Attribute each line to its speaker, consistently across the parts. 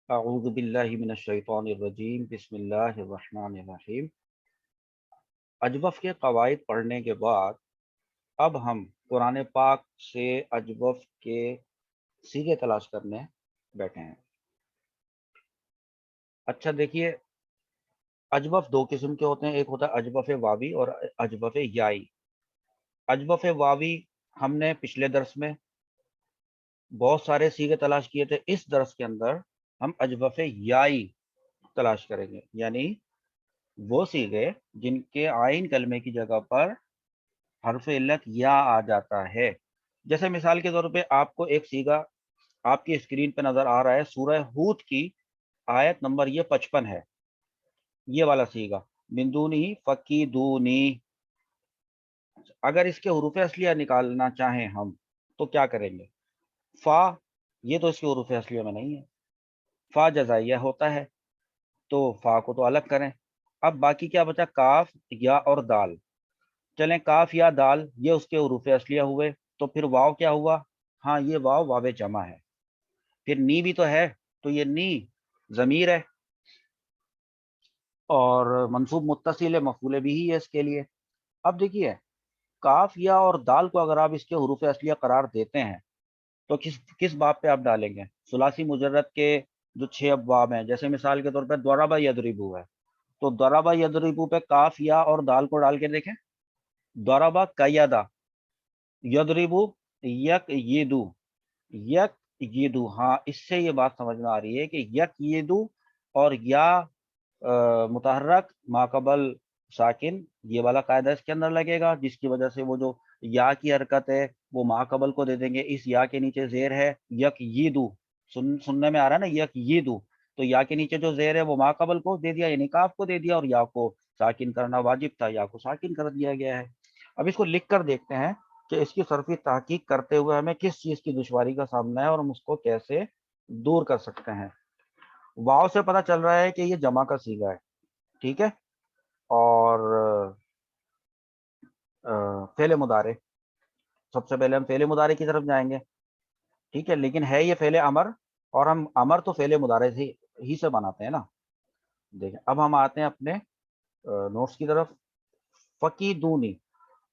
Speaker 1: اعوذ باللہ من الشیطان الرجیم، بسم اللہ الرحمن الرحیم۔ اجوف کے قواعد پڑھنے کے بعد اب ہم قرآن پاک سے اجوف کے صیغے تلاش کرنے بیٹھے ہیں۔ اچھا دیکھیے، اجوف دو قسم کے ہوتے ہیں، ایک ہوتا ہے اجوف واوی اور اجوف یائی۔ اجوف واوی ہم نے پچھلے درس میں بہت سارے صیغے تلاش کیے تھے، اس درس کے اندر ہم اجوف یائی تلاش کریں گے، یعنی وہ صیغے جن کے آئین کلمے کی جگہ پر حرف علت یا آ جاتا ہے۔ جیسے مثال کے طور پہ آپ کو ایک صیغہ آپ کی اسکرین پہ نظر آ رہا ہے، سورہ ہود کی آیت نمبر یہ 55 ہے، یہ والا صیغہ من دونہ فکیدونی۔ اگر اس کے حروف اصلیہ نکالنا چاہیں ہم تو کیا کریں گے؟ فا، یہ تو اس کے حروف اصلیہ میں نہیں ہے، فا جزائیہ ہوتا ہے، تو فا کو تو الگ کریں۔ اب باقی کیا بچا؟ کاف، یا اور دال۔ چلیں کاف یا دال یہ اس کے حروف اصلیہ ہوئے، تو پھر واو کیا ہوا؟ ہاں یہ واو واو جمع ہے۔ پھر نی بھی تو ہے، تو یہ نی ضمیر ہے اور منصوب متصل ہے، مفعول بھی ہی ہے اس کے لیے۔ اب دیکھیے، کاف یا اور دال کو اگر آپ اس کے حروف اصلیہ قرار دیتے ہیں تو کس باب پہ آپ ڈالیں گے؟ ثلاثی مجرد کے جو 6 ابواب ہیں، جیسے مثال کے طور پہ ضرب یضربو ہے، تو ضرب یضربو پہ کاف یا اور دال کو ڈال کے دیکھیں۔ ضرب قیدا، یضربو یک یدو، یک یدو۔ ہاں اس سے یہ بات سمجھ میں آ رہی ہے کہ یک یدو اور یا متحرک ماقبل ساکن، یہ والا قاعدہ اس کے اندر لگے گا، جس کی وجہ سے وہ جو یا کی حرکت ہے وہ ماقبل کو دے دیں گے۔ اس یا کے نیچے زیر ہے یک یدو، سننے میں آ رہا ہے نا یک یدو، تو یا کے نیچے جو زیر ہے وہ ماقبل کو دے دیا، یعنی کاف کو دے دیا، اور یا کو ساکن کرنا واجب تھا، یا کو ساکن کر دیا گیا ہے۔ اب اس کو لکھ کر دیکھتے ہیں کہ اس کی صرفی تحقیق کرتے ہوئے ہمیں کس چیز کی دشواری کا سامنا ہے اور ہم اس کو کیسے دور کر سکتے ہیں۔ واو سے پتہ چل رہا ہے کہ یہ جمع کا صیغہ ہے، ٹھیک ہے، اور فعل مضارع، سب سے پہلے ہم فعل مضارع کی طرف جائیں گے، ٹھیک ہے، لیکن ہے یہ فعل امر، اور ہم امر تو فعل مضارع ہی سے بناتے ہیں نا۔ دیکھیں اب ہم آتے ہیں اپنے نوٹس کی طرف۔ فقیدونی،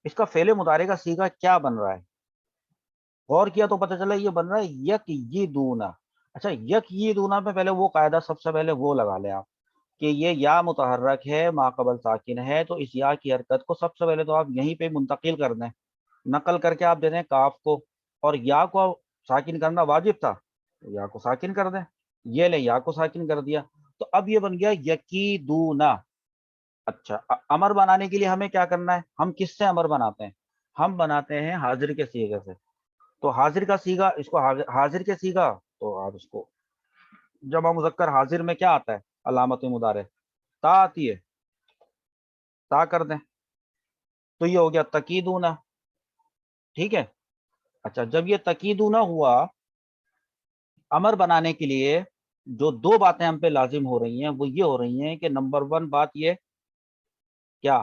Speaker 1: اس کا فعل مضارع کا صیغہ کیا بن رہا ہے؟ غور کیا تو پتہ چلا یہ بن رہا ہے یک یہ دونا۔ اچھا یک یہ دونا پہ پہلے وہ قاعدہ سب سے پہلے وہ لگا لیں آپ کہ یہ یا متحرک ہے ماقبل ساکن ہے، تو اس یا کی حرکت کو سب سے پہلے تو آپ یہیں پہ منتقل کر دیں، نقل کر کے آپ دے دیں کاف کو، اور یا کو ساکن کرنا واجب تھا تو یا کو ساکن کر دیں، یہ لیں یا کو ساکن کر دیا، تو اب یہ بن گیا یقیدونا۔ اچھا امر بنانے کے لیے ہمیں کیا کرنا ہے؟ ہم کس سے امر بناتے ہیں؟ ہم بناتے ہیں حاضر کے صیغے سے۔ تو حاضر کا صیغہ، اس کو حاضر کے صیغہ، تو آپ اس کو جمع مذکر حاضر میں کیا آتا ہے؟ علامت مضارع تا آتی ہے، تا کر دیں، تو یہ ہو گیا تقیدونا، ٹھیک ہے۔ اچھا جب یہ تقیدونا ہوا، امر بنانے کے لیے جو دو باتیں ہم پہ لازم ہو رہی ہیں وہ یہ ہو رہی ہیں کہ نمبر 1 بات یہ کیا؟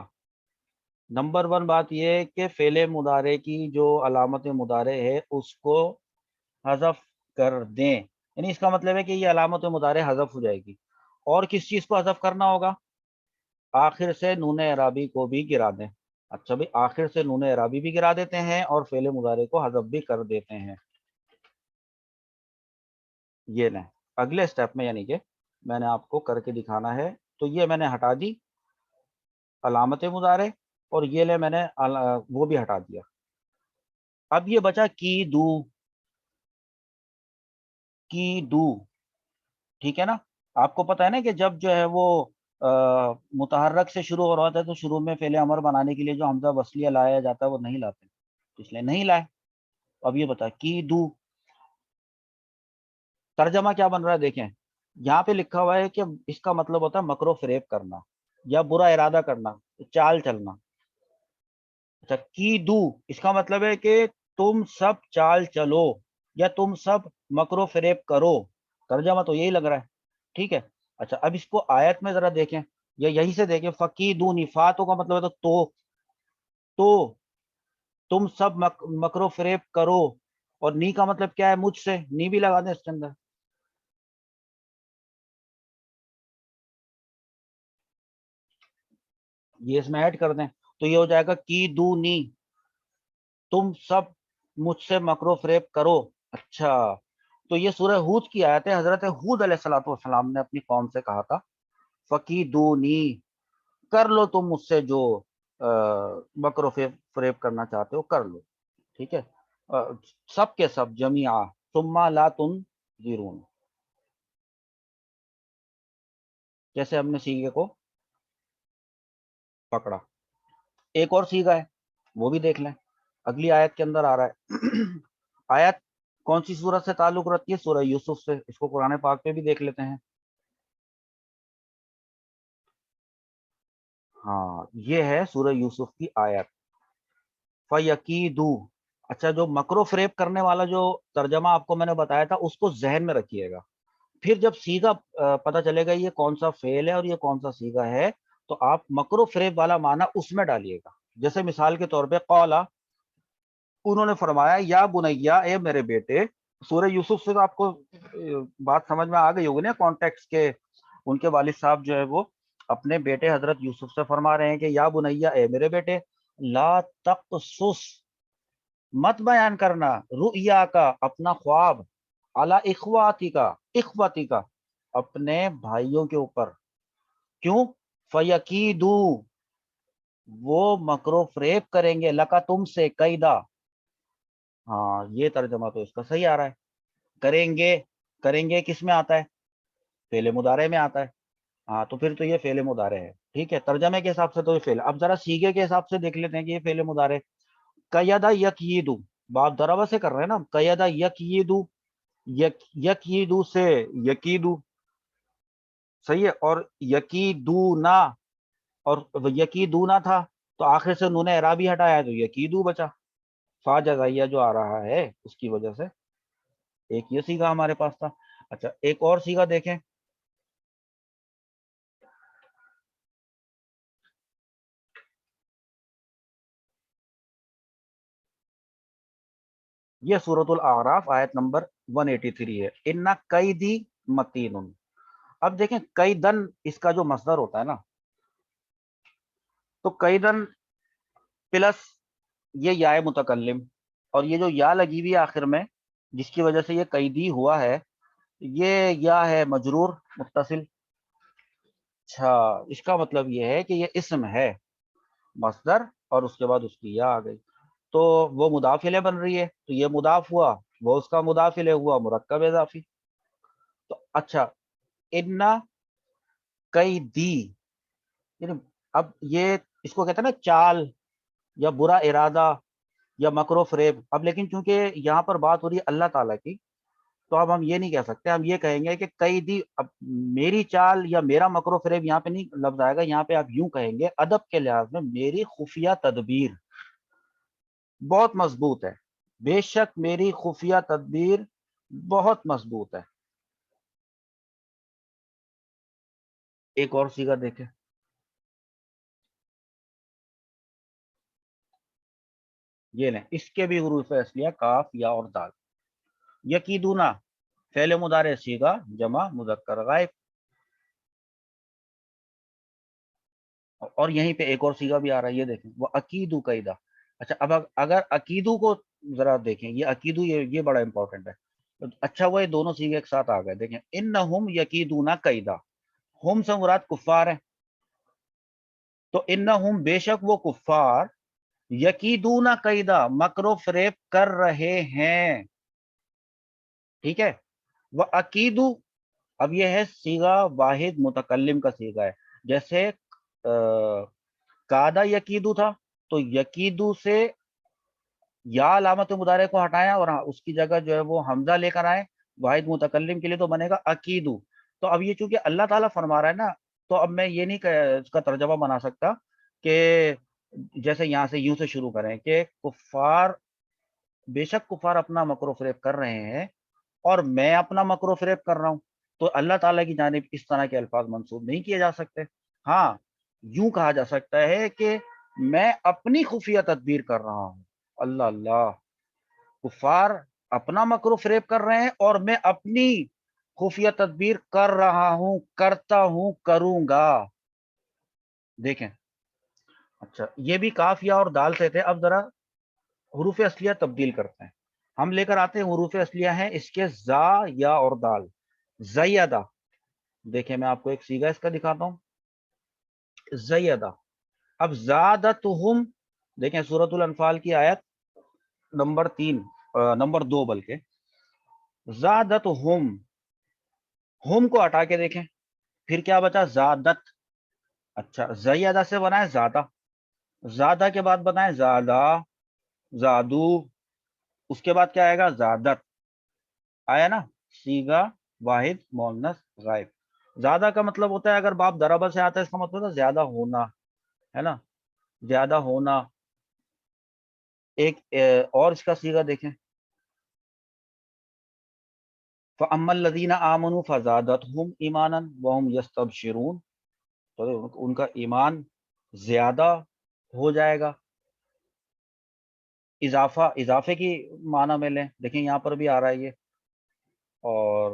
Speaker 1: نمبر 1 بات یہ کہ فعل مضارع کی جو علامت مضارع ہے اس کو حذف کر دیں، یعنی اس کا مطلب ہے کہ یہ علامت مضارع حذف ہو جائے گی، اور کس چیز کو حذف کرنا ہوگا؟ آخر سے نون اعرابی کو بھی گرا دیں۔ اچھا بھائی، آخر سے نون اعرابی بھی گرا دیتے ہیں اور فعل مضارع کو حذف بھی کر دیتے ہیں، یہ لیں اگلے سٹیپ میں، یعنی کہ میں نے آپ کو کر کے دکھانا ہے، تو یہ میں نے ہٹا دی علامت مضارع، اور یہ لیں میں نے وہ بھی ہٹا دیا۔ اب یہ بچا کی دو، کی دو، ٹھیک ہے نا۔ آپ کو پتہ ہے نا کہ جب جو ہے وہ متحرک سے شروع ہو رہا ہوتا ہے تو شروع میں فعل امر بنانے کے لیے جو حمزہ وصلیہ لایا جاتا ہے وہ نہیں لاتے، اس لیے نہیں لائے۔ اب یہ بتا کی دو، ترجمہ کیا بن رہا ہے؟ دیکھیں یہاں پہ لکھا ہوا ہے کہ اس کا مطلب ہوتا ہے مکر و فریب کرنا یا برا ارادہ کرنا، چال چلنا۔ اچھا کی دو، اس کا مطلب ہے کہ تم سب چال چلو یا تم سب مکر و فریب کرو، ترجمہ تو یہی لگ رہا ہے، ٹھیک ہے۔ اچھا اب اس کو آیت میں ذرا دیکھیں، یا یہی سے دیکھیں، فقیدونی، فاتو کا مطلب ہے تو تم سب مکر و فریب کرو، اور نی کا مطلب کیا ہے؟ مجھ سے، نی بھی لگا دیں اس کے اندر، یہ اس میں ایڈ کر دیں تو یہ ہو جائے گا کی دونی، تم سب مجھ سے مکر و فریب کرو. اچھا تو یہ سورہ ہود کی آیت ہے. حضرت ہود علیہ الصلوۃ والسلام نے اپنی قوم سے کہا تھا فقیدونی، کر لو تم مجھ سے جو مکر و فریب کرنا چاہتے ہو کر لو. ٹھیک ہے، سب کے سب جمیعا ثم لا تنظرون. جیسے ہم نے سیگے کو پکڑا. ایک اور سیگا ہے وہ بھی دیکھ لیں، اگلی آیت کے اندر آ رہا ہے. آیت کون سی سورت سے تعلق رکھتی ہے؟ سورہ یوسف سے. اس کو قرآن پاک پہ بھی دیکھ لیتے ہیں. ہاں یہ ہے سورہ یوسف کی آیت فَيَكِيدُ. اچھا جو مکر و فریب کرنے والا جو ترجمہ آپ کو میں نے بتایا تھا اس کو ذہن میں رکھیے گا. پھر جب سیگا پتہ چلے گا یہ کون سا فعل ہے اور یہ کون سا سیگا ہے تو آپ مکر و فریب والا معنی اس میں ڈالیے گا. جیسے مثال کے طور پہ قولا، انہوں نے فرمایا یا بنیا، اے میرے بیٹے. سورہ یوسف سے تو آپ کو بات سمجھ میں آ گئی ہوگی نا کانٹیکس کے. ان کے والد صاحب جو ہے وہ اپنے بیٹے حضرت یوسف سے فرما رہے ہیں کہ یا بنیا، اے میرے بیٹے، لا تقصص، مت بیان کرنا، رؤیا کا، اپنا خواب، علی اخواتی کا، اخواتی کا، اپنے بھائیوں کے اوپر. کیوں؟ فیقیدو، وہ مکر و فریب کریں گے، لکا، تم سے، قیدا. ہاں یہ ترجمہ تو اس کا صحیح آ رہا ہے. کریں گے، کریں گے کس میں آتا ہے؟ فعل مضارع میں آتا ہے. ہاں تو پھر تو یہ فعل مضارع ہے. ٹھیک ہے، ترجمے کے حساب سے تو یہ فعل. اب ذرا سیگے کے حساب سے دیکھ لیتے ہیں کہ یہ فعل مضارع. قیدا یقیدو، بات ضربہ سے کر رہے ہیں نا. قیدا یقیدو، یقیدو سے یقیدو، صحیح ہے. اور یقیدونا، اور یقیدونا تھا تو آخر سے نون اعرابی ہٹایا تو یقیدو بچا. فا جزائیہ جو آ رہا ہے اس کی وجہ سے. ایک یہ سیگا ہمارے پاس تھا. اچھا ایک اور سیگا دیکھیں. یہ سورۃ الاعراف آیت نمبر 183 ہے. ان قیدی متین. اب دیکھیں قیدن اس کا جو مصدر ہوتا ہے نا، تو قیدن پلس یہ یا متکلم، اور یہ جو یا لگی ہوئی آخر میں جس کی وجہ سے یہ قیدی ہوا ہے، یہ یا ہے مجرور متصل. اچھا اس کا مطلب یہ ہے کہ یہ اسم ہے مصدر اور اس کے بعد اس کی یا آ گئی تو وہ مضاف الیہ بن رہی ہے. تو یہ مضاف ہوا، وہ اس کا مضاف الیہ ہوا، مرکب اضافی. تو اچھا انا قیدی، اب یہ اس کو کہتے ہیں نا چال یا برا ارادہ یا مکر و فریب. اب لیکن چونکہ یہاں پر بات ہو رہی ہے اللہ تعالیٰ کی تو اب ہم یہ نہیں کہہ سکتے. ہم یہ کہیں گے کہ قیدی، اب میری چال یا میرا مکر و فریب یہاں پہ نہیں لفظ آئے گا. یہاں پہ آپ یوں کہیں گے ادب کے لحاظ میں میری خفیہ تدبیر بہت مضبوط ہے. بے شک میری خفیہ تدبیر بہت مضبوط ہے. ایک اور صیغہ دیکھیں. یہ لیں، اس کے بھی حروف اصلیہ کاف یا اور دال. یقیدونا فعل مضارع صیغہ جمع مذکر غائب. اور یہیں پہ ایک اور صیغہ بھی آ رہا ہے، یہ دیکھیں وہ عقیدو قیدا. اچھا اب اگر عقیدو کو ذرا دیکھیں، یہ عقیدو یہ بڑا امپورٹنٹ ہے. اچھا وہ یہ دونوں صیغے ایک ساتھ آ گئے. دیکھیں انہم یقیدون قیدا، ہم سے مراد کفار ہیں. تو انہم بے شک وہ کفار، یقیدون قیدا مکر و فریب کر رہے ہیں. ٹھیک ہے. وہ عقیدو، اب یہ ہے صیغہ واحد متکلم کا صیغہ ہے. جیسے قادہ یقیدو تھا تو یقیدو سے یا علامت مضارع کو ہٹایا اور اس کی جگہ جو ہے وہ حمزہ لے کر آئے واحد متکلم کے لیے تو بنے گا عقیدو. تو اب یہ چونکہ اللہ تعالیٰ فرما رہا ہے نا تو اب میں یہ نہیں اس کا ترجمہ بنا سکتا کہ جیسے یہاں سے یوں سے شروع کریں کہ کفار، بے شک کفار اپنا مکر و فریب کر رہے ہیں اور میں اپنا مکر و فریب کر رہا ہوں. تو اللہ تعالیٰ کی جانب اس طرح کے الفاظ منسوب نہیں کیے جا سکتے. ہاں یوں کہا جا سکتا ہے کہ میں اپنی خفیہ تدبیر کر رہا ہوں. اللہ اللہ، کفار اپنا مکر و فریب کر رہے ہیں اور میں اپنی خفیہ تدبیر کر رہا ہوں، کرتا ہوں، کروں گا. دیکھیں اچھا یہ بھی کاف یا اور دال سے تھے، اب ذرا حروف اصلیہ تبدیل کرتے ہیں، ہم لے کر آتے ہیں حروف اصلیہ ہیں اس کے زا یا اور دال، زیادہ، دیکھیں میں آپ کو ایک سیگا اس کا دکھاتا ہوں، زیادہ، اب زادتہم، دیکھیں سورۃ الانفال کی آیت نمبر 3 نمبر 2 بلکہ، زادتہم، ہم کو ہٹا کے دیکھیں پھر کیا بچا، زادت، اچھا زیادہ سے بنائے زیادہ، زیادہ کے بعد بنائے زیادہ، زادو، اس کے بعد کیا آئے گا، زادت، آیا نا، سیگا واحد مؤنث غائب، زیادہ کا مطلب ہوتا ہے اگر باب ضربہ سے آتا ہے اس کا مطلب ہوتا ہے زیادہ ہونا، ہے نا، زیادہ ہونا۔ ایک اور اس کا سیگا دیکھیں، فَأَمَّا الَّذِينَ آمَنُوا فَزَادَتْهُمْ إِيمَانًا وَهُمْ يَسْتَبْشِرُونَ، تو ان کا ایمان زیادہ ہو جائے گا، اضافہ، اضافے کی معنی میں لیں، دیکھیں یہاں پر بھی آ رہا ہے یہ، اور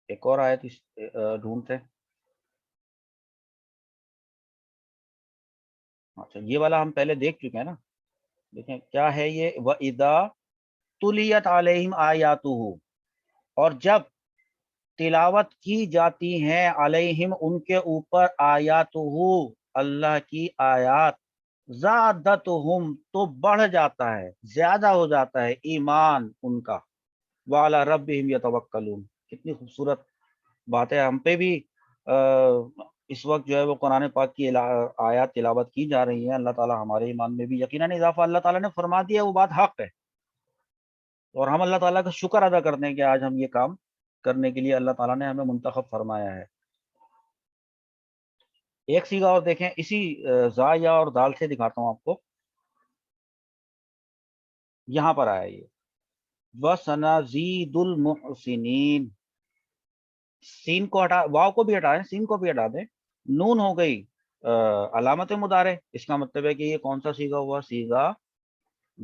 Speaker 1: ایک اور آیت ڈھونڈتے ہیں، اچھا یہ والا ہم پہلے دیکھ چکے ہیں نا، دیکھیں کیا ہے یہ، وَإِذَا تُلِيَتْ عَلَيْهِمْ آيَاتُهُ، اور جب تلاوت کی جاتی ہیں علیہم ان کے اوپر آیاتہ اللہ کی آیات، زادتہم تو بڑھ جاتا ہے، زیادہ ہو جاتا ہے ایمان ان کا، وعلی ربہم یتوکلون، کتنی خوبصورت بات ہے، ہم پہ بھی اس وقت جو ہے وہ قرآن پاک کی آیات تلاوت کی جا رہی ہیں، اللہ تعالیٰ ہمارے ایمان میں بھی یقیناً اضافہ اللہ تعالیٰ نے فرما دیا، وہ بات حق ہے، اور ہم اللہ تعالیٰ کا شکر ادا کرتے ہیں کہ آج ہم یہ کام کرنے کے لیے اللہ تعالیٰ نے ہمیں منتخب فرمایا ہے۔ ایک سیگا اور دیکھیں اسی زا یا اور دال سے دکھاتا ہوں آپ کو، یہاں پر آیا یہ وَسَنَزِيدُ الْمُحْسِنِينَ، سین کو ہٹا، واو کو بھی ہٹا دیں، سین کو بھی ہٹا دیں، نون ہو گئی علامت مضارع، اس کا مطلب ہے کہ یہ کون سا سیگا ہوا، سیگا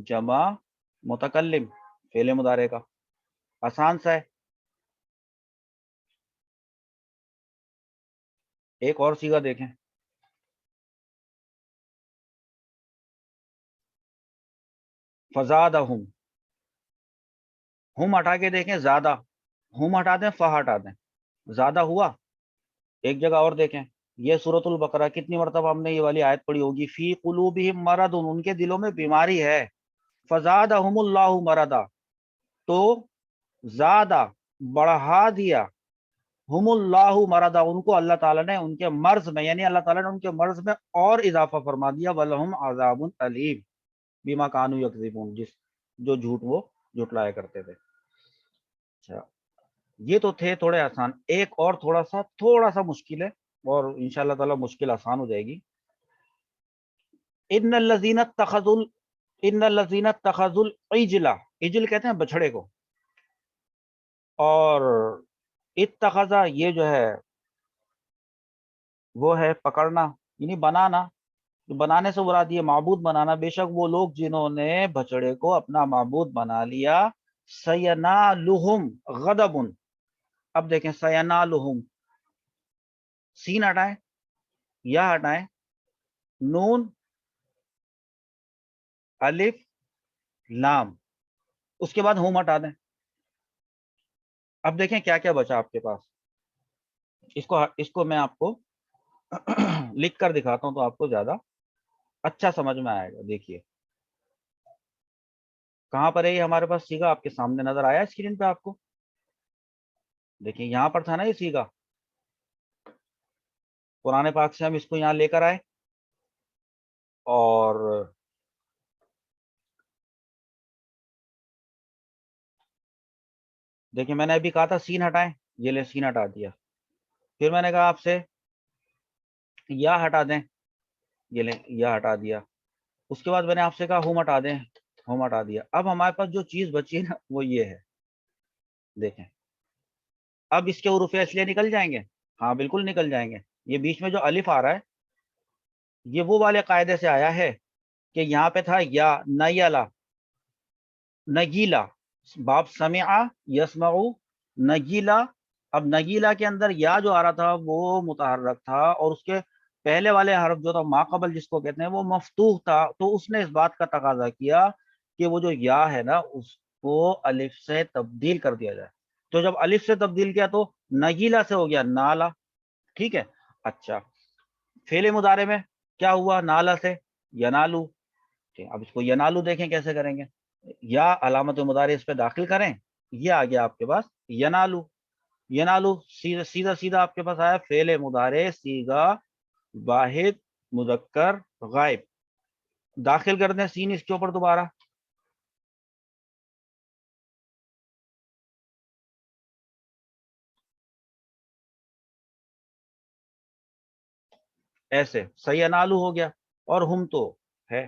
Speaker 1: جمع متکلم، فعل مضارع کا، آسان سا ہے۔ ایک اور سیگا دیکھیں، فزادہم، ہم ہٹا کے دیکھیں زیادہ، ہم ہٹا دیں فا ہٹا دیں، زیادہ ہوا۔ ایک جگہ اور دیکھیں، یہ سورۃ البقرہ کتنی مرتبہ ہم نے یہ والی آیت پڑھی ہوگی، فی قلوبہم مرض، ان کے دلوں میں بیماری ہے، فزادہم اللہ مرضا، تو زیادہ بڑھا دیا، ہم اللہ مرضا، ان کو اللہ تعالیٰ نے ان کے مرض میں، یعنی اللہ تعالیٰ نے ان کے مرض میں اور اضافہ فرما دیا، وَلَهُمْ عَذَابٌ أَلِيمٌ بِمَا كَانُوا يَكْذِبُونَ، جو جھوٹ وہ جھٹلایا کرتے تھے۔ اچھا یہ تو تھے تھوڑے آسان، ایک اور تھوڑا سا مشکل ہے، اور انشاءاللہ تعالی مشکل آسان ہو جائے گی۔ ان الذین اتخذوا العجل، عجل کہتے ہیں بچھڑے کو، اور اتخذا یہ جو ہے وہ ہے پکڑنا، یعنی بنانا، بنانے سے مراد یہ معبود بنانا، بے شک وہ لوگ جنہوں نے بچڑے کو اپنا معبود بنا لیا، سینالہم غضب، اب دیکھیں سینالہم، سین ہٹائیں، یا ہٹائیں، نون الف لام، اس کے بعد ہوم ہٹا دیں، اب دیکھیں کیا کیا بچا آپ کے پاس، اس کو میں آپ کو لکھ کر دکھاتا ہوں تو آپ کو زیادہ اچھا سمجھ میں آئے گا۔ دیکھیے کہاں پر ہے یہ ہمارے پاس سیگا، آپ کے سامنے نظر آیا اسکرین پہ آپ کو، دیکھیں یہاں پر تھا نا یہ سیگا، قرآن پاک سے ہم اس کو یہاں لے کر آئے، اور دیکھیں میں نے ابھی کہا تھا سین ہٹائیں، یہ لے سین ہٹا دیا، پھر میں نے کہا آپ سے یا ہٹا دیں، یہ لیں یا ہٹا دیا، اس کے بعد میں نے آپ سے کہا ہوم ہٹا دیں، ہوم ہٹا دیا، اب ہمارے پاس جو چیز بچی ہے نا وہ یہ ہے، دیکھیں اب اس کے حروف اصلیہ نکل جائیں گے، ہاں بالکل نکل جائیں گے، یہ بیچ میں جو الف آ رہا ہے یہ وہ والے قاعدے سے آیا ہے کہ یہاں پہ تھا یا نیلا، نگیلا، باب سمع یسمع، نگیلا اب نگیلا کے اندر یا جو آ رہا تھا وہ متحرک تھا، اور اس کے پہلے والے حرف جو تھا ما قبل جس کو کہتے ہیں وہ مفتوح تھا، تو اس نے اس بات کا تقاضا کیا کہ وہ جو یا ہے نا اس کو الف سے تبدیل کر دیا جائے۔ تو جب الف سے تبدیل کیا تو نگیلا سے ہو گیا نالا، ٹھیک ہے۔ اچھا فعل مضارع میں کیا ہوا؟ نالا سے ینالو، اب اس کو ینالو دیکھیں کیسے کریں گے، یا علامت مضارع اس پہ داخل کریں، یہ آ گیا آپ کے پاس ینالو۔ ینالو سیدھا سیدھا آپ کے پاس آیا فعل مضارع صیغہ واحد مذکر غائب، داخل کر دیں سین اس کے اوپر دوبارہ، ایسے سینالو ہو گیا، اور ہم تو ہے،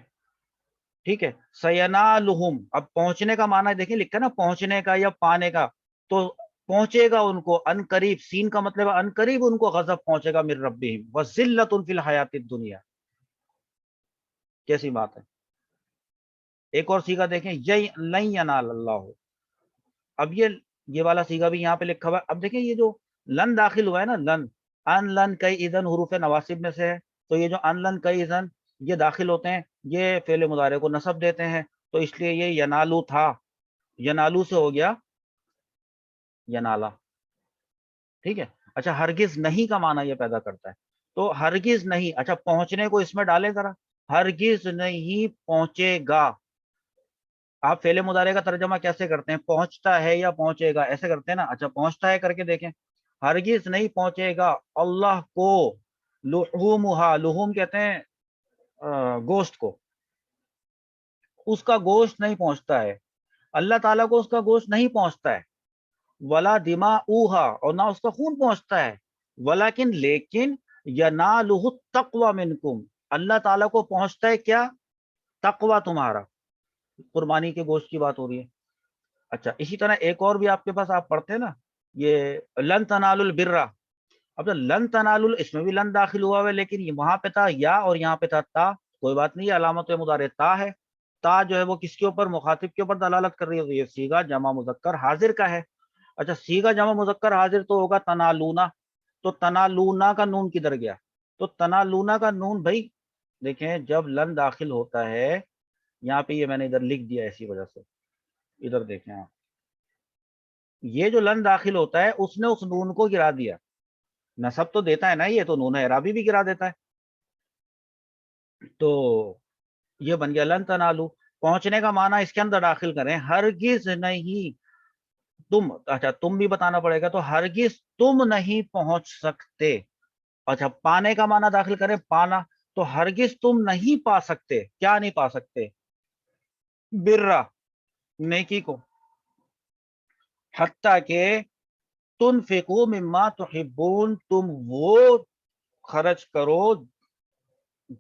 Speaker 1: ٹھیک ہے۔ سینالہم، اب پہنچنے کا معنی دیکھیں لکھا ہے نا، پہنچنے کا یا پانے کا، تو پہنچے گا ان کو ان قریب، سین کا مطلب ان قریب ان کو غضب پہنچے گا من ربہم وذلۃ فی الحیات الدنیا، کیسی بات ہے۔ ایک اور سیگا دیکھیں لن ینال اللہ، اب یہ والا سیگا بھی یہاں پہ لکھا ہوا ہے۔ اب دیکھیں یہ جو لن داخل ہوا ہے نا، لن ان لن کئی اذن حروف نواسب میں سے ہے، تو یہ جو ان لن کئی اذن یہ داخل ہوتے ہیں، یہ فعل مضارع کو نصب دیتے ہیں، تو اس لیے یہ ینالو تھا، ینالو سے ہو گیا ینالا، ٹھیک ہے۔ اچھا ہرگز نہیں کا معنی یہ پیدا کرتا ہے، تو ہرگز نہیں، اچھا پہنچنے کو اس میں ڈالیں ذرا، ہرگز نہیں پہنچے گا، آپ فعل مضارع کا ترجمہ کیسے کرتے ہیں؟ پہنچتا ہے یا پہنچے گا ایسے کرتے ہیں نا، اچھا پہنچتا ہے کر کے دیکھیں، ہرگز نہیں پہنچے گا اللہ کو لحومہا، لحوم کہتے ہیں گوشت کو، اس کا گوشت نہیں پہنچتا ہے، اللہ تعالیٰ کو اس کا گوشت نہیں پہنچتا ہے، ولا دماؤہا، اور نہ اس کا خون پہنچتا ہے، ولیکن لیکن ینالہ التقوی منکم، اللہ تعالیٰ کو پہنچتا ہے کیا؟ تقوی تمہارا، قربانی کے گوشت کی بات ہو رہی ہے۔ اچھا اسی طرح ایک اور بھی آپ کے پاس آپ پڑھتے ہیں نا، یہ لن تنالوا البر، اب تو لن تنالوا اس میں بھی لن داخل ہوا ہے، لیکن یہ وہاں پہ تھا یا اور یہاں پہ تھا تا، کوئی بات نہیں، علامت مضارع تا ہے، تا جو ہے وہ کس کے اوپر؟ مخاطب کے اوپر دلالت کر رہی ہے، یہ صیغہ جمع مذکر حاضر کا ہے۔ اچھا صیغہ جمع مذکر حاضر تو ہوگا تنالونا، تو تنالونا کا نون کدھر گیا؟ تو تنالونا کا نون بھائی دیکھیں جب لن داخل ہوتا ہے، یہاں پہ یہ میں نے ادھر لکھ دیا اسی وجہ سے، ادھر دیکھیں آپ، یہ جو لن داخل ہوتا ہے اس نے اس نون کو گرا دیا، نصب تو دیتا ہے نا، یہ تو نون اعرابی بھی گرا دیتا ہے، تو یہ بن گیا لن تنالو، پہنچنے کا معنی اس کے اندر داخل کریں، ہرگز نہیں تم، اچھا تم بھی بتانا پڑے گا، تو ہرگز تم نہیں پہنچ سکتے، اچھا پانے کا معنی داخل کریں پانا، تو ہرگز تم نہیں پا سکتے، کیا نہیں پا سکتے؟ برا، نیکی کو، حتیٰ کہ تنفقوا مما تحبون، تم وہ خرچ کرو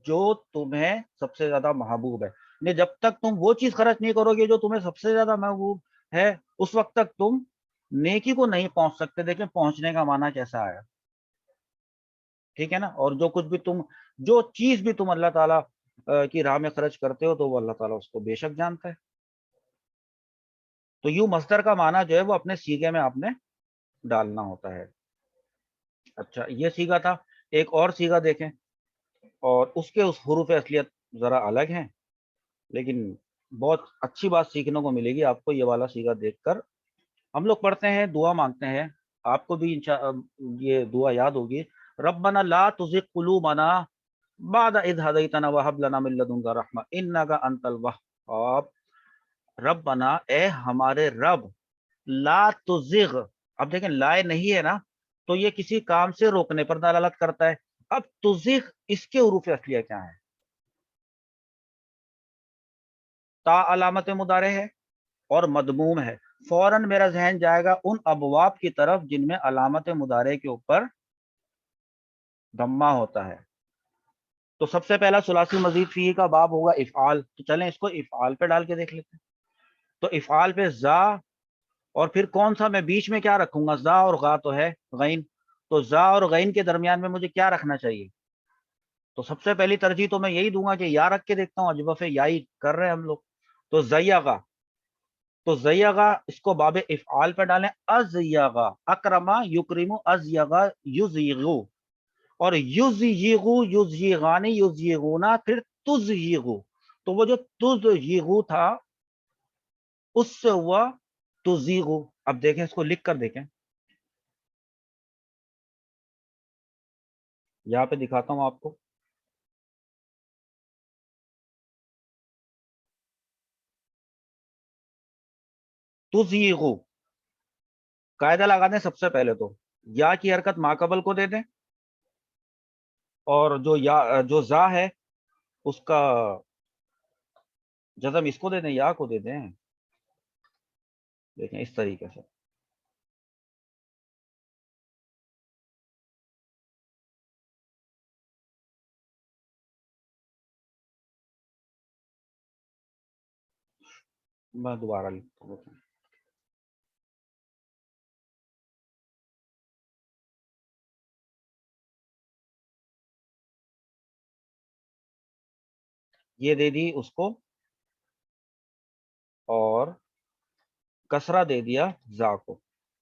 Speaker 1: جو تمہیں سب سے زیادہ محبوب ہے، یعنی جب تک تم وہ چیز خرچ نہیں کرو گے جو تمہیں سب سے زیادہ محبوب ہے اس وقت تک تم نیکی کو نہیں پہنچ سکتے۔ دیکھیں پہنچنے کا معنی کیسا آیا، ٹھیک ہے نا، اور جو کچھ بھی تم، جو چیز بھی تم اللہ تعالیٰ کی راہ میں خرچ کرتے ہو تو وہ اللہ تعالیٰ اس کو بے شک جانتا ہے، تو یوں مصدر کا معنی جو ہے وہ اپنے سیغے میں آپ نے ڈالنا ہوتا ہے۔ اچھا یہ سیغہ تھا، ایک اور سیغہ دیکھیں، اور اس کے اس حروف اصلیت ذرا الگ ہیں، لیکن بہت اچھی بات سیکھنے کو ملے گی آپ کو یہ والا سیغہ دیکھ کر۔ ہم لوگ پڑھتے ہیں، دعا مانگتے ہیں، آپ کو بھی یہ دعا یاد ہوگی، ربنا لا تزغ قلوبنا بعد اذ ہدیتنا وہب لنا من لدنک رحمہ انک انت الوہاب، ربنا اے ہمارے رب، لا تزغ، اب دیکھیں لائے نہیں ہے نا، تو یہ کسی کام سے روکنے پر دلالت کرتا ہے، اب تزغ اس کے حروف اصلیہ کیا ہے؟ تا علامت مضارع ہے اور مضموم ہے، فوراً میرا ذہن جائے گا ان ابواب کی طرف جن میں علامت مضارع کے اوپر ضمہ ہوتا ہے، تو سب سے پہلا ثلاثی مزید فی کا باب ہوگا افعال، تو چلیں اس کو افعال پہ ڈال کے دیکھ لیتے ہیں، تو افعال پہ زا، اور پھر کون سا میں بیچ میں کیا رکھوں گا؟ زا اور غا تو ہے غین، تو زا اور غین کے درمیان میں مجھے کیا رکھنا چاہیے؟ تو سب سے پہلی ترجیح تو میں یہی دوں گا کہ یا رکھ کے دیکھتا ہوں، اجوف یائی کر رہے ہیں ہم لوگ، تو زیغا، تو زیغا اس کو باب افعال پہ ڈالیں، ازیغا، اکرما یکرمو، ازیغا یزیغو، اور یزیغو یزیغانی یزیغونا، پھر تزیغو، تو وہ جو تزیغو تھا اس سے ہوا تزیغو۔ اب دیکھیں اس کو لکھ کر دیکھیں، یہاں پہ دکھاتا ہوں آپ کو، تزیغو قاعدہ لگا دیں سب سے پہلے تو یا کی حرکت ماقبل کو دے دیں، اور جو یا جو زا ہے اس کا جزم اس کو دے دیں، یا کو دے دیں، دیکھیں اس طریقے سے۔ میں دوبارہ لکھتا ہوں، یہ دے دی اس کو اور کسرہ دے دیا زا کو،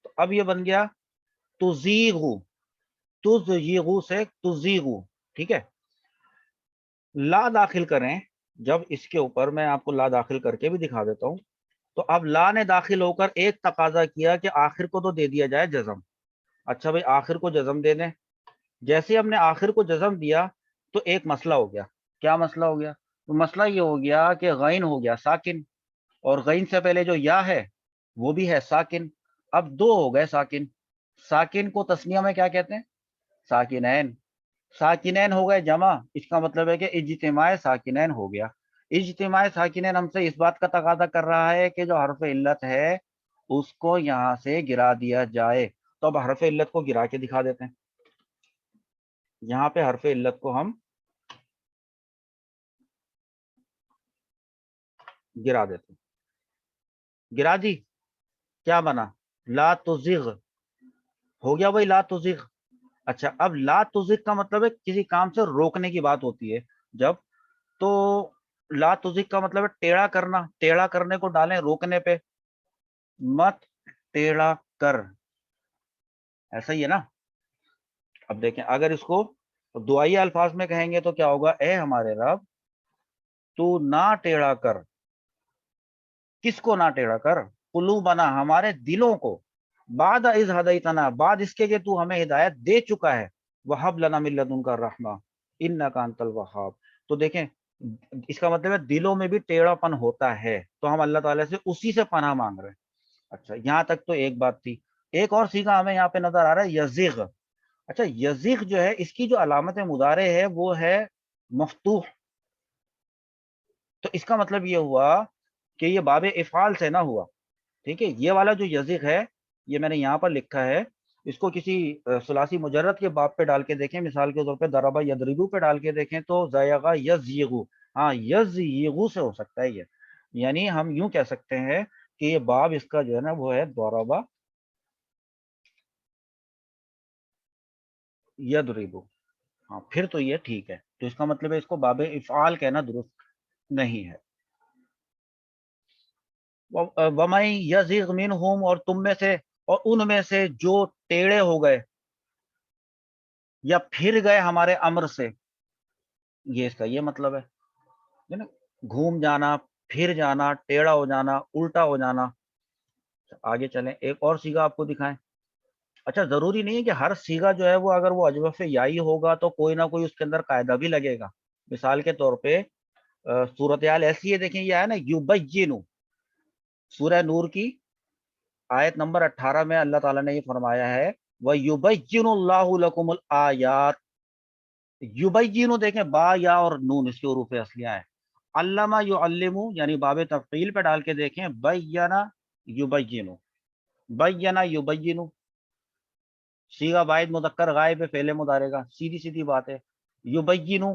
Speaker 1: تو اب یہ بن گیا تزیغو، تزیغو سے تزیغو، ٹھیک ہے۔ لا داخل کریں، جب اس کے اوپر میں آپ کو لا داخل کر کے بھی دکھا دیتا ہوں، تو اب لا نے داخل ہو کر ایک تقاضا کیا کہ آخر کو تو دے دیا جائے جزم۔ اچھا بھائی آخر کو جزم دے دیں، جیسے ہم نے آخر کو جزم دیا تو ایک مسئلہ ہو گیا۔ کیا مسئلہ ہو گیا؟ تو مسئلہ یہ ہو گیا کہ غین ہو گیا ساکن، اور غین سے پہلے جو یا ہے وہ بھی ہے ساکن، اب دو ہو گئے ساکن۔ ساکن کو تسنیہ میں کیا کہتے ہیں؟ ساکنین۔ ساکنین ہو گئے جمع، اس کا مطلب ہے کہ اجتماع ساکنین ہو گیا۔ اجتماع ساکنین ہم سے اس بات کا تقاضا کر رہا ہے کہ جو حرف علت ہے اس کو یہاں سے گرا دیا جائے، تو اب حرف علت کو گرا کے دکھا دیتے ہیں۔ یہاں پہ حرف علت کو ہم گرا دیتے ہیں، گرا دی، کیا بنا؟ لا تزغ، ہو گیا بھائی لا تزغ۔ اچھا اب لا تزغ کا مطلب ہے کسی کام سے روکنے کی بات ہوتی ہے جب، تو لا تزغ کا مطلب ہے ٹیڑھا کرنا، ٹیڑھا کرنے کو ڈالیں روکنے پہ، مت ٹیڑھا کر، ایسا ہی ہے نا۔ اب دیکھیں اگر اس کو دعائی الفاظ میں کہیں گے تو کیا ہوگا؟ اے ہمارے رب تو نہ ٹیڑھا کر، کس کو نہ ٹیڑھا کر؟ قلوبنا، ہمارے دلوں کو، بعد اذ ہدیتنا، بعد اس کے کہ تو ہمیں ہدایت دے چکا ہے، وہب لنا من لدنک الرحمہ انک انت الوہاب۔ تو دیکھیں اس کا مطلب ہے دلوں میں بھی ٹیڑھا پن ہوتا ہے، تو ہم اللہ تعالیٰ سے اسی سے پناہ مانگ رہے ہیں۔ اچھا یہاں تک تو ایک بات تھی، ایک اور سیگا ہمیں یہاں پہ نظر آ رہا ہے، یزیغ۔ اچھا یزیغ جو ہے اس کی جو علامت مضارع ہے وہ ہے مفتوح، تو اس کا مطلب یہ ہوا کہ یہ باب افعال سے نہ ہوا، ٹھیک ہے۔ یہ والا جو یزیغ ہے یہ میں نے یہاں پر لکھا ہے، اس کو کسی ثلاثی مجرد کے باب پہ ڈال کے دیکھیں، مثال کے طور پہ ضربہ یضربو پہ ڈال کے دیکھیں تو زیغا یزیغو، ہاں یزیغو سے ہو سکتا ہے یہ، یعنی ہم یوں کہہ سکتے ہیں کہ یہ باب اس کا جو ہے نا وہ ہے ضربہ یضربو، ہاں پھر تو یہ ٹھیک ہے، تو اس کا مطلب ہے اس کو باب افعال کہنا درست نہیں ہے۔ وَمَن يَزِغْ مِنْهُمْ، اور تم میں سے اور ان میں سے جو ٹیڑے ہو گئے یا پھر گئے ہمارے امر سے، یہ اس کا یہ مطلب ہے نا، گھوم جانا، پھر جانا، ٹیڑھا ہو جانا، الٹا ہو جانا۔ آگے چلیں ایک اور سیگا آپ کو دکھائیں۔ اچھا ضروری نہیں ہے کہ ہر سیگا جو ہے وہ اگر وہ اجوف یائی ہوگا تو کوئی نہ کوئی اس کے اندر قاعدہ بھی لگے گا۔ مثال کے طور پہ صورتحال ایسی ہے، دیکھیں یہ ہے نا یبینو، سورہ نور کی آیت نمبر 18 میں اللہ تعالیٰ نے یہ فرمایا ہے وَيُبَيِّنُ اللَّهُ لَكُمُ الْآيَاتِ، یبینو دیکھیں با یا اور نون اس کے حروف اصلیہ ہیں، علامہ یعلمو یعنی باب تفعیل پہ ڈال کے دیکھیں بینا یبینو، بینا یبینو، صیغہ واحد مذکر غائب ہے فعل مضارع کا، سیدھی سیدھی بات ہے۔ یبینو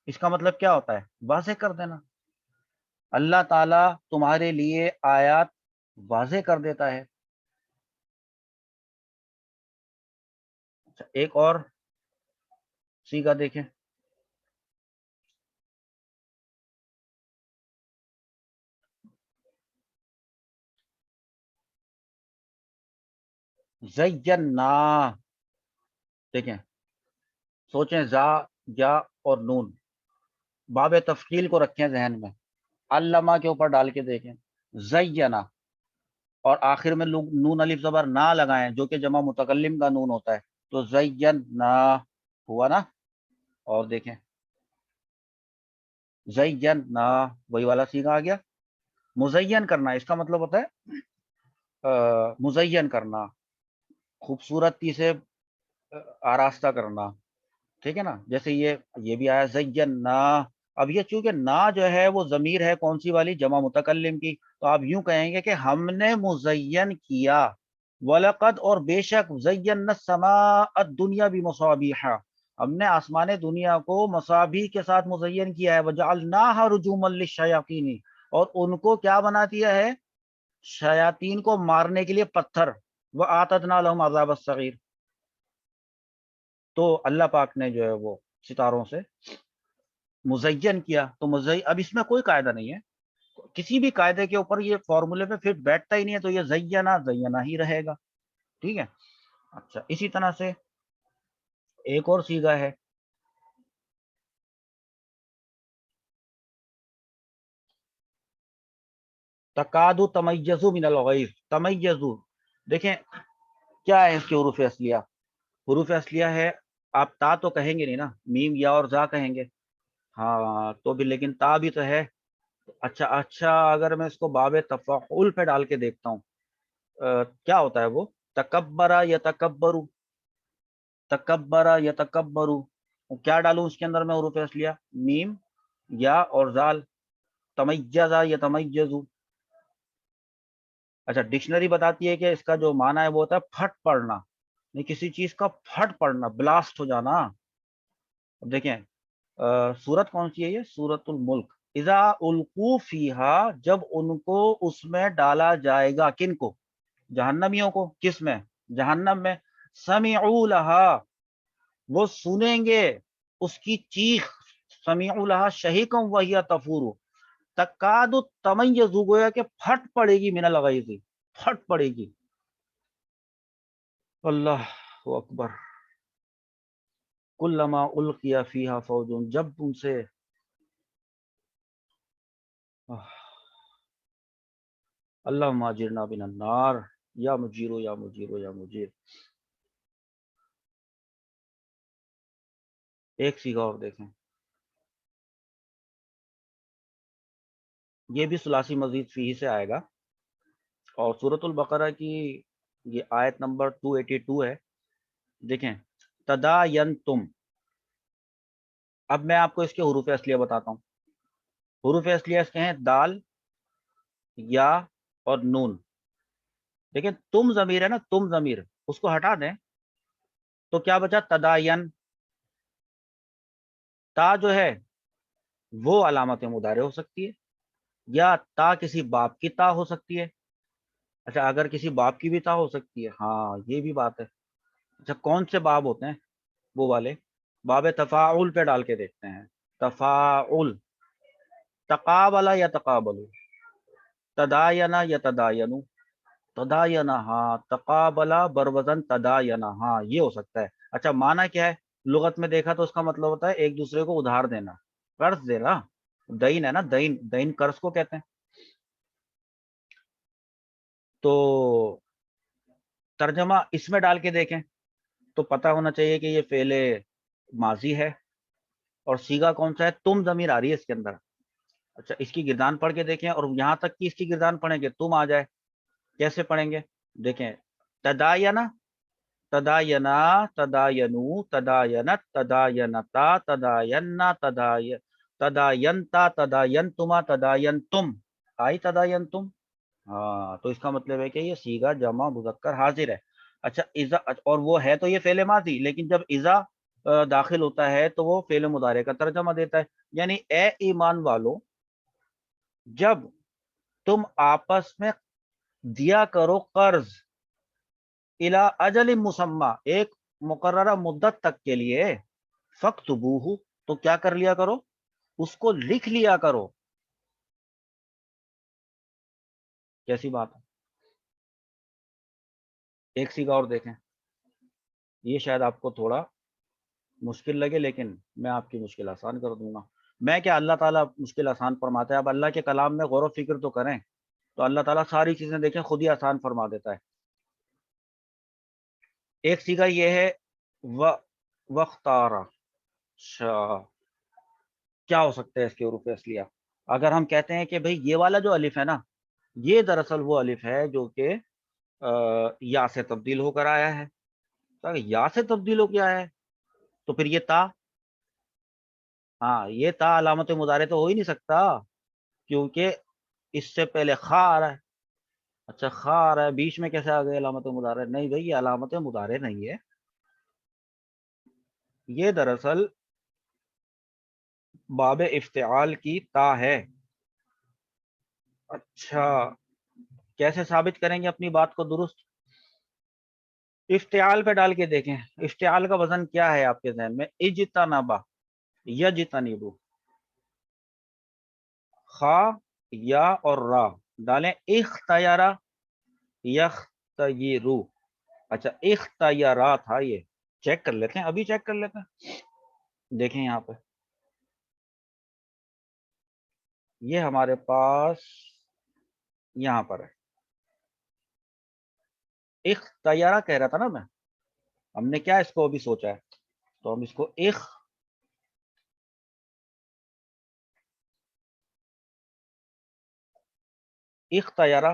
Speaker 1: اس کا مطلب کیا ہوتا ہے؟ واضح کر دینا، اللہ تعالیٰ تمہارے لیے آیات واضح کر دیتا ہے۔ ایک اور صیغہ دیکھیں، زینا، دیکھیں سوچیں، زا یا اور نون، باب تفخیل کو رکھیں ذہن میں، علامہ کے اوپر ڈال کے دیکھیں، زینا، اور آخر میں لوگ نون الف زبر نہ لگائیں جو کہ جمع متکلم کا نون ہوتا ہے، تو زینا ہوا نا. اور دیکھیں زینا، وہی والا سیگا آ گیا. مزین کرنا اس کا مطلب ہوتا ہے مزین کرنا، خوبصورتی سے آراستہ کرنا، ٹھیک ہے نا. جیسے یہ بھی آیا زینا. اب یہ چونکہ نا جو ہے وہ ضمیر ہے کون سی والی، جمع متکلم کی، تو آپ یوں کہیں گے کہ ہم نے مزین کیا، وَلَقَدْ اور بے شک زینا السماء الدنیا بمصابیح، ہم نے آسمان دنیا کو مصابیح کے ساتھ مزین کیا ہے، وَجَعَلْنَاهَا رُجُومًا لِلشَّيَاطِينِ، اور ان کو کیا بنا دیا ہے، شیاطین کو مارنے کے لیے پتھر، وَآتَدْنَا لَهُمْ عَذَابَ الصَّغِيرِ. تو اللہ پاک نے جو ہے وہ ستاروں سے مزین کیا. تو اب اس میں کوئی قاعدہ نہیں ہے، کسی بھی قاعدے کے اوپر یہ فارمولے پہ فٹ بیٹھتا ہی نہیں ہے، تو یہ زینا زینا ہی رہے گا. ٹھیک ہے. اچھا اسی طرح سے ایک اور سیگا ہے، تکادو تمیزو من الغیظ. تمیزو، دیکھیں کیا ہے اس کے حروف اصلیہ. حروف اصلیہ ہے، آپ تا تو کہیں گے نہیں نا، میم یا اور زا کہیں گے. ہاں تو بھی لیکن تا بھی تو ہے. اچھا اگر میں اس کو باب تفعول پہ ڈال کے دیکھتا ہوں، کیا ہوتا ہے وہ، تکبرا یا تکبرو، تکبرا یا تکبرو. کیا ڈالوں اس کے اندر میں حروف اصلیہ، میم یا اور زال. تمیزا یا تمیزو. اچھا ڈکشنری بتاتی ہے کہ اس کا جو معنی ہے وہ ہوتا ہے پھٹ پڑنا، نہیں کسی چیز کا پھٹ پڑنا، بلاسٹ ہو جانا. اب دیکھیں سورت کون سی ہے، یہ سورت الملک. اذا القوا فیہا، جب ان کو اس میں ڈالا جائے گا، کن کو، جہنمیوں کو. کس میں، جہنم میں. سمعوا لہا، وہ سنیں گے اس کی چیخ. سمعوا لہا شہیقا وہی تفور، تکاد تمیز، گویا کہ پھٹ پڑے گی، من الغیظ، پھٹ پڑے گی. اللہ اکبر. کلما القی فیہا فوج، جب ان سے اللہم اجرنا من النار، یا مجیرو یا مجیرو یا مجیر. ایک سیگا اور دیکھیں، یہ بھی ثلاثی مزید فیہ سے آئے گا، اور سورۃ البقرہ کی یہ آیت نمبر 282 ہے. دیکھیں تداینتم. اب میں آپ کو اس کے حروف اصلیہ بتاتا ہوں. حروف اصلیہ اس کے ہیں دال، یا اور نون. دیکھیں تم ضمیر ہے نا، تم ضمیر، اس کو ہٹا دیں تو کیا بچا، تداین. تا جو ہے وہ علامت مضارع ہو سکتی ہے، یا تا کسی باپ کی تا ہو سکتی ہے. اچھا اگر کسی باپ کی بھی تا ہو سکتی ہے، ہاں یہ بھی بات ہے. اچھا کون سے باب ہوتے ہیں وہ والے، باب تفاعل پہ ڈال کے دیکھتے ہیں. تفاعل، تقابل یا تقابل، تداینہ یا تداینو، تداینہ، ہاں تقابلہ بروزن تداینہ، ہاں یہ ہو سکتا ہے. اچھا معنی کیا ہے لغت میں دیکھا تو اس کا مطلب ہوتا ہے ایک دوسرے کو ادھار دینا، قرض دینا. دین ہے نا، دین، دین قرض کو کہتے ہیں. تو ترجمہ اس میں ڈال کے دیکھیں تو پتہ ہونا چاہیے کہ یہ فعل ماضی ہے، اور سیگا کون سا ہے، تم ضمیر آ رہی ہے اس کے اندر. اچھا اس کی گردان پڑھ کے دیکھیں، اور یہاں تک کہ اس کی گردان پڑھیں کہ تم آ جائے. کیسے پڑھیں گے، دیکھیں تداینہ، تداینا، تداینو، تداینت، تداینتا، تداینا، تداینتا، تداینتما، تداینتم. آئی تداینتم. ہاں تو اس کا مطلب ہے کہ یہ سیگا جمع مذکر حاضر ہے. اچھا اذا، اور وہ ہے تو یہ فعل ماضی، لیکن جب اذا داخل ہوتا ہے تو وہ فعل مضارع کا ترجمہ دیتا ہے. یعنی اے ایمان والو، جب تم آپس میں دیا کرو قرض، الی اجل مسمى، ایک مقررہ مدت تک کے لیے، فاکتبوہ، تو کیا کر لیا کرو، اس کو لکھ لیا کرو. کیسی بات ہے. ایک سیگا اور دیکھیں، یہ شاید آپ کو تھوڑا مشکل لگے لیکن میں آپ کی مشکل آسان کر دوں گا. میں کیا، اللہ تعالیٰ مشکل آسان فرماتا ہے. اب اللہ کے کلام میں غور و فکر تو کریں تو اللہ تعالیٰ ساری چیزیں دیکھیں خود ہی آسان فرما دیتا ہے. ایک سیگا یہ ہے وختارا. اچھا کیا ہو سکتا ہے اس کے حروف اصلیہ؟ اگر ہم کہتے ہیں کہ بھئی یہ والا جو الف ہے نا، یہ دراصل وہ الف ہے جو کہ یا سے تبدیل ہو کر آیا ہے. تو اگر یا سے تبدیل ہو کے آیا ہے تو پھر یہ تا، ہاں یہ تا علامت مضارع تو ہو ہی نہیں سکتا کیونکہ اس سے پہلے خا آ رہا ہے. اچھا خا آ رہا ہے، بیچ میں کیسے آ گئی علامت مضارع؟ نہیں بھئی یہ علامت مضارع نہیں ہے، یہ دراصل باب افتعال کی تا ہے. اچھا کیسے ثابت کریں گے اپنی بات کو درست؟ افتعال پہ ڈال کے دیکھیں. افتعال کا وزن کیا ہے آپ کے ذہن میں؟ اجتنبا، یجتنبو، خا یا اور را ڈالیں. اختیارا یختیرو. اچھا اختیارا تھا، یہ چیک کر لیتے ہیں، ابھی چیک کر لیتے ہیں. دیکھیں یہاں پہ یہ ہمارے پاس یہاں پر ہے. اختیارا کہہ رہا تھا نا میں، ہم نے کیا اس کو ابھی سوچا ہے، تو ہم اس کو اختیارا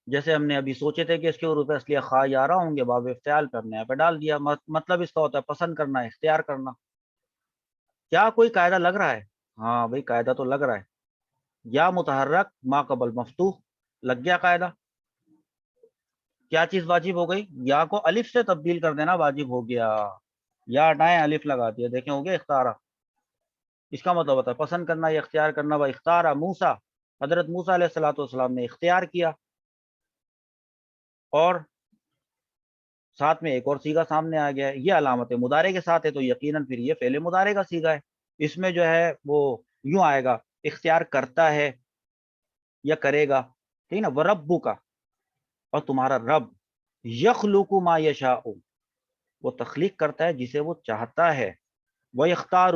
Speaker 1: جیسے ہم نے ابھی سوچے تھے کہ اس کے حروف اصلیہ خا یا را ہوں گے، باب افتعال پہ ہم نے یہاں پہ ڈال دیا. مطلب اس کا ہوتا ہے پسند کرنا، اختیار کرنا. کیا کوئی قاعدہ لگ رہا ہے؟ ہاں بھئی قاعدہ تو لگ رہا ہے. یا متحرک ما قبل مفتوح، لگ گیا قاعدہ. کیا چیز واجب ہو گئی؟ یا کو الف سے تبدیل کر دینا واجب ہو گیا. یا ہٹائیں الف لگا دیا، دیکھیں ہو گیا اختارا. اس کا مطلب ہوتا ہے پسند کرنا یا اختیار کرنا. و اختارا موسیٰ، حضرت موسیٰ علیہ السلام نے اختیار کیا. اور ساتھ میں ایک اور سیگا سامنے آ گیا ہے، یہ علامت مضارع کے ساتھ ہے تو یقیناً پھر یہ فعل مضارع کا سیگا ہے. اس میں جو ہے وہ یوں آئے گا اختیار کرتا ہے یا کرے گا، ٹھیک نا. وربک کا، اور تمہارا رب، یخلق ما یشاء، وہ تخلیق کرتا ہے جسے وہ چاہتا ہے. ویختار،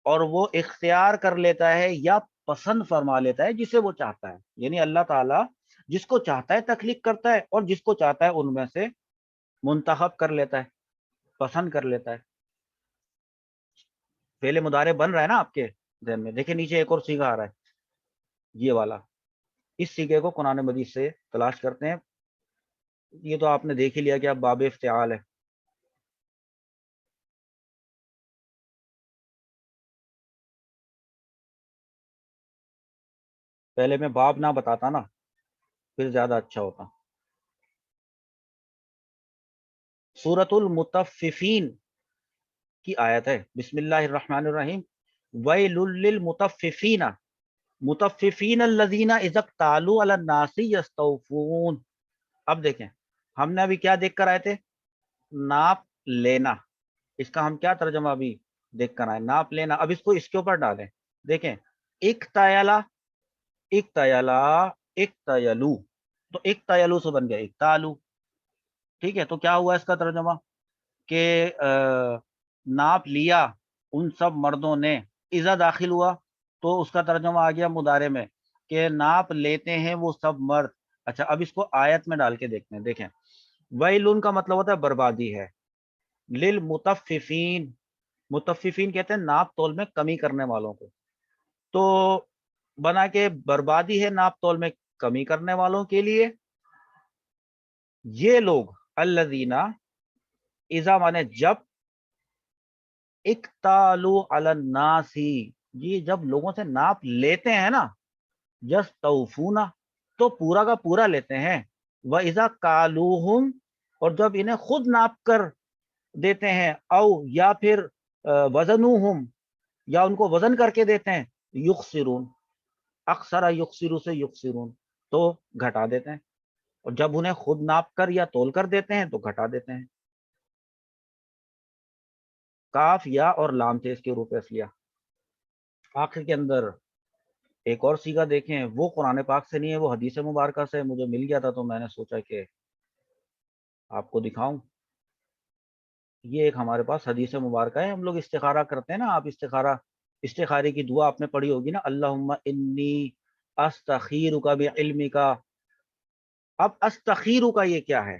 Speaker 1: اور وہ اختیار کر لیتا ہے یا پسند فرما لیتا ہے جسے وہ چاہتا ہے. یعنی اللہ تعالیٰ جس کو چاہتا ہے تخلیق کرتا ہے اور جس کو چاہتا ہے ان میں سے منتخب کر لیتا ہے، پسند کر لیتا ہے. فعل مضارع بن رہا ہے نا آپ کے ذہن میں؟ دیکھیں نیچے ایک اور سیگا آ رہا ہے یہ والا. اس سیگے کو قرآن مجید سے تلاش کرتے ہیں. یہ تو آپ نے دیکھ ہی لیا کہ اب باب افتعال ہے. پہلے میں باب نہ بتاتا نا پھر زیادہ اچھا ہوتا. سورۃ المطففین کی آیت ہے. بسم اللہ الرحمن الرحیم. ویل للمطففین، مطففین الذین اذا اکتالوا علی الناس یستوفون. اب دیکھیں ہم نے ابھی کیا دیکھ کر آئے تھے؟ ناپ لینا. اس کا ہم کیا ترجمہ ابھی دیکھ کر آئے؟ ناپ لینا. اب اس کو اس کے اوپر ڈالیں. دیکھیں اکتایلا، اکتایلا، اکتایلو، تو اکتایلو سے بن گیا اکتالو. ٹھیک ہے، تو کیا ہوا اس کا ترجمہ کہ ناپ لیا ان سب مردوں نے. اذا داخل ہوا تو اس کا ترجمہ آ گیا مضارع میں کہ ناپ لیتے ہیں وہ سب مرد. اچھا اب اس کو آیت میں ڈال کے دیکھتے ہیں. دیکھیں ویلن کا مطلب ہوتا ہے بربادی ہے. للمطففین، مطففین کہتے ہیں ناپ تول میں کمی کرنے والوں کو. تو بنا کے بربادی ہے ناپ تول میں کمی کرنے والوں کے لیے. یہ لوگ الذین، اذا مانے جب، اکتالوا علی الناس، یہ جب لوگوں سے ناپ لیتے ہیں نا، یستوفون، تو پورا کا پورا لیتے ہیں. وَإِذَا قَالُوهُمْ، اور جب انہیں خود ناپ کر دیتے ہیں، او یا پھر وزنوہم، یا ان کو وزن کر کے دیتے ہیں، یخسرون، اکثر یخسرو سے یخسرون، تو گھٹا دیتے ہیں. اور جب انہیں خود ناپ کر یا تول کر دیتے ہیں تو گھٹا دیتے ہیں. کاف یا اور لام تھے اس کے حروف اصلیہ. آخر کے اندر ایک اور سیگا دیکھیں، وہ قرآن پاک سے نہیں ہے، وہ حدیث مبارکہ سے مجھے مل گیا تھا، تو میں نے سوچا کہ آپ کو دکھاؤں۔ یہ ایک ہمارے پاس حدیث مبارکہ ہے، ہم لوگ استخارہ کرتے ہیں نا، آپ استخارے کی دعا آپ نے پڑھی ہوگی نا، اللہم انی استخیرک بعلمک۔ اب استخیرک یہ کیا ہے؟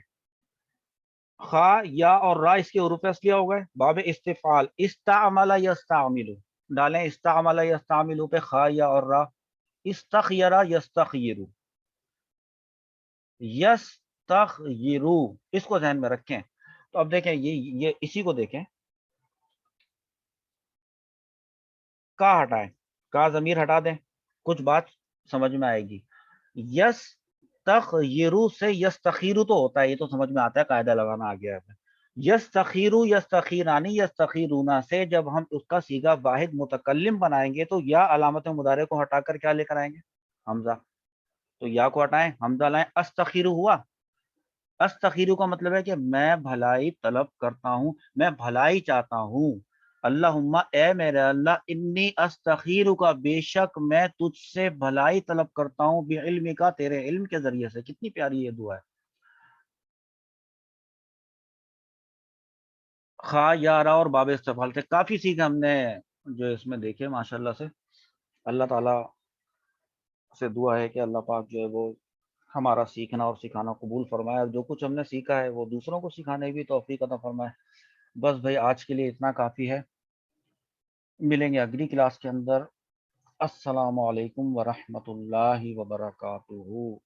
Speaker 1: خا یا اور را اس کے حروف اصلیہ ہو گئے، باب استفعال، استعمل یستعمل، ڈالیں استعمل یستعمل پہ خا یا اور را، استخیر یستخیر، یستخیرو، اس کو ذہن میں رکھیں۔ تو اب دیکھیں یہ اسی کو دیکھیں، کا ہٹائیں، کا ضمیر ہٹا دیں، کچھ بات سمجھ میں آئے گی۔ یستخیرو سے یستخیرو تو ہوتا ہے، یہ تو سمجھ میں آتا ہے، قاعدہ لگانا آ گیا ہے۔ یستخیرو یستخیرانی یستخیرونا سے جب ہم اس کا صیغہ واحد متکلم بنائیں گے تو یا علامت مضارع کو ہٹا کر کیا لے کر آئیں گے؟ حمزہ۔ تو یا کو ہٹائیں، حمزہ لائیں، استخیرو ہوا۔ استخیرو کا مطلب ہے کہ میں بھلائی طلب کرتا ہوں، میں بھلائی چاہتا ہوں۔ اللہم اے میرے اللہ، انی استخیرو کا، بے شک میں تجھ سے بھلائی طلب کرتا ہوں، بعلم کا، تیرے علم کے ذریعے سے۔ کتنی پیاری یہ دعا ہے۔ خا یا را اور باب استفعال تھے، کافی سیکھ ہم نے جو اس میں دیکھے ماشاءاللہ سے۔ اللہ تعالیٰ سے دعا ہے کہ اللہ پاک جو ہے وہ ہمارا سیکھنا اور سکھانا قبول فرمائے، اور جو کچھ ہم نے سیکھا ہے وہ دوسروں کو سکھانے کی توفیق عطا فرمائے۔ بس بھائی آج کے لیے اتنا کافی ہے، ملیں گے اگلی کلاس کے اندر۔ السلام علیکم ورحمۃ اللہ وبرکاتہ۔